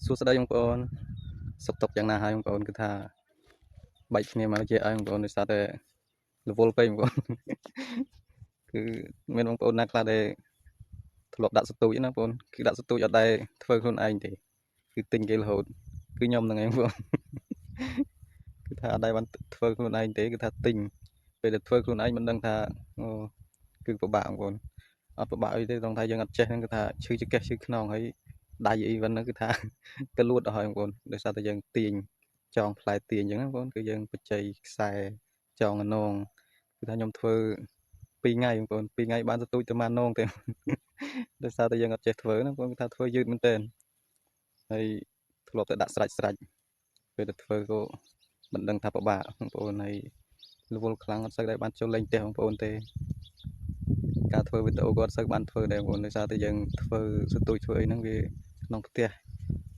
សួស្តីបងប្អូនសុខទុក្ខយ៉ាងណាហើយបងប្អូនគឺថាបែកគ្នាមកជាឲ្យបងប្អូនដោយសារតែរវល់ពេកបងប្អូនគឺមានបងប្អូនណាខ្លះដែលធ្លាប់ដាក់សតូចណាបងប្អូនគឺដាក់សតូចអត់ដែរធ្វើខ្លួនឯងទេគឺទិញគេរហូតគឺខ្ញុំហ្នឹងឯងបងប្អូនគឺថាអត់ដែរបានធ្វើខ្លួនឯងទេគឺថាទិញពេលដែលធ្វើខ្លួនឯងមិនដឹងថាគឺពិបាកបងប្អូនអត់ពិបាកអីទេត្រង់ថាយើងអត់ចេះហ្នឹងគឺថាឈឺចង្កេះឈឺខ្នងហើយដៃអីហ្នឹងគឺថាទៅលួតដល់ហើយបងប្អូនដោយសារតែយើងទាញចងផ្លែទាញអញ្ចឹងណាបងប្អូនគឺយើងបច្ចេកខ្សែចងនងគឺថាខ្ញុំធ្វើ2ថ្ងៃបងប្អូន2ថ្ងៃបានសតូចទៅបាននងទេដោយសារតែយើងអត់ចេះធ្វើណាបងប្អូនគឺថាធ្វើយឺតមែនទែនហើយធ្លាប់តែដាក់ស្រេចពេលទៅធ្វើក៏មិនដឹងថាពិបាកបងប្អូនហើយរវល់ខ្លាំងអត់សូវដែរបានចូលលេងផ្ទះបងប្អូនទេការធ្វើវីដេអូក៏អត់សូវបានធ្វើដែរបងប្អូនដោយសារតែយើងធ្វើសតូចធ្វើអីហ្នឹងវាក្នុងផ្ទះ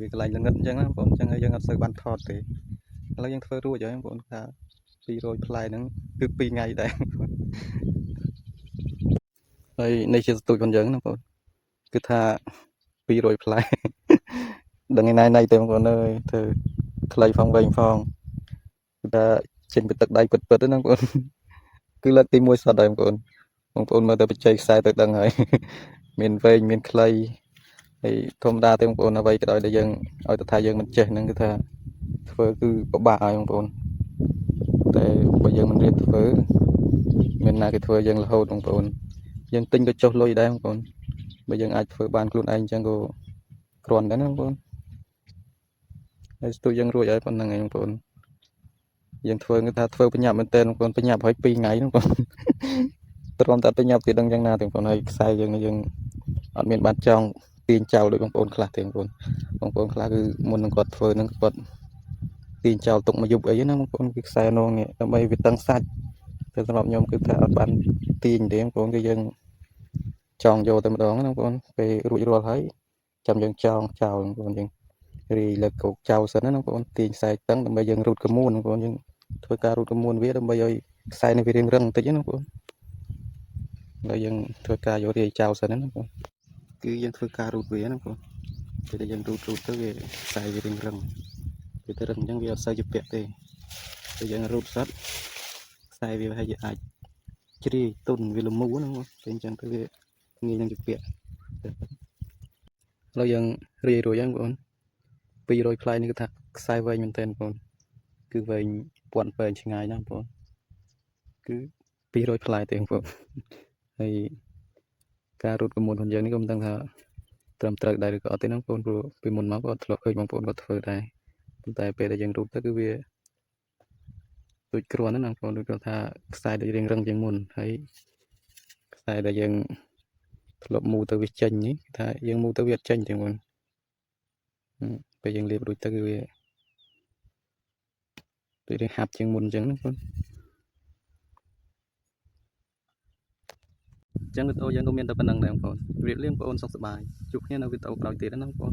វាកន្លែងល្ងិតអញ្ចឹងណាបងប្អូនអញ្ចឹងហើយយើងអត់សូវបានថតទេឥឡូវយើងធ្វើរួចហើយបងប្អូនថា200ផ្លែហ្នឹងគឺ2ថ្ងៃដែរហើយនេះជាសតូចរបស់យើងណាបងប្អូនគឺថា200ផ្លែដឹងឯណៃទេបងប្អូនអើយធ្វើខ្លីផងវែងផងគឺថាចេញពីទឹកដៃពិតៗណាបងប្អូនគឺលើកទី1សតហើយបងប្អូនមើលទៅបច្ចេកខ្សែទៅដឹងហើយមានវែងមានខ្លីហើយធម្មតាទេបងប្អូនអ្វីក៏ដោយដែលយើងឲ្យទៅថាយើងមិនចេះហ្នឹងគឺថាធ្វើគឺពិបាកហើយបងប្អូនតែបើយើងមិនរៀនធ្វើមានណាគេធ្វើយើងរហូតបងប្អូនយើងទិញក៏ចុះលុយដែរបងប្អូនបើយើងអាចធ្វើបានខ្លួនឯងអញ្ចឹងក៏គ្រាន់ដែរណាបងប្អូនហើយស្ទូចយើងរួចហើយប៉ុណ្្នឹងឯងបងប្អូនយើងធ្វើគឺថាធ្វើបញ្ញាប់មែនតើបងប្អូនបញ្ញាប់ហើយ2ថ្ងៃបងប្អូនទ្រាំតែបញ្ញាប់ទៀតដឹងយ៉ាងណាទេបងប្អូនហើយខ្សែយើងអត់មានបានចង់ទាញចោលដោយបងប្អូនខ្លះទេបងប្អូនខ្លះគឺមុននឹងគាត់ធ្វើហ្នឹងគាត់ទាញចោលទុកមួយយប់អីណាបងប្អូនគឺខ្សែនងនេះដើម្បីវាតឹងសាច់តែសម្រាប់ខ្ញុំគឺថាអត់បានទាញទេបងប្អូនគឺយើងចងយកតែម្ដងណាបងប្អូនពេលរួចរាល់ហើយចាំយើងចងចោលបងប្អូនយើងរីលើកគោកចោលសិនណាបងប្អូនទាញខ្សែតឹងដើម្បីយើងរូតកមួនបងប្អូនយើងធ្វើការរូតកមួនវាដើម្បីឲ្យខ្សែនេះវារៀងរឹងបន្តិចណាបងប្អូនហើយយើងធ្វើការយករាយចោលសិនណាបងប្អូនគឺយើងធ្វើការរូតវាណាបងប្អូនពេលដែលយើងរូតទៅវាខ្សែវារៀងរឹងវាទៅរឹងអញ្ចឹងវាអត់សូវជាពាក់ទេពេលយើងរូតសិតខ្សែវាហើយអាចជ្រាយទុនវាលមូណាបងប្អូនអញ្ចឹងទៅវាងាយនឹងជាពាក់ឥឡូវយើងរាយរួចហើយបងប្អូន200ផ្លែនេះគឺថាខ្សែវែងមែនទែនបងប្អូនគឺវែងពាន់ពេងឆ្ងាយណាបងប្អូនគឺ200ផ្លែទេបងប្អូនហើយការរូតកមួនរបស់យើងនេះក៏មិនដឹងថាត្រឹមត្រូវដែរឬក៏អត់ទេណាបងប្អូនព្រោះពីមុនមកក៏ធ្លាប់ឃើញបងប្អូនគាត់ធ្វើដែរប៉ុន្តែពេលដែលយើងរូតទៅគឺវាដូចគ្រាន់ណាបងប្អូនដូចគាត់ថាខ្សែដូចរៀងរឹងជាងមុនហើយខ្សែដែលយើងធ្លាប់មូរទៅវាចេញនេះថាយើងមូរទៅវាអត់ចេញទេបងប្អូនពេលយើងលាបរួចទៅគឺវាដូចរៀងហាប់ជាងមុនអញ្ចឹងណាបងប្អូនចឹងវីដេអូយើងក៏មានតែប៉ុណ្្នឹងដែរបងប្អូនជម្រាបលាបងប្អូនសុខសប្បាយជួបគ្នានៅវីដេអូក្រោយទៀតណាបងប្អូន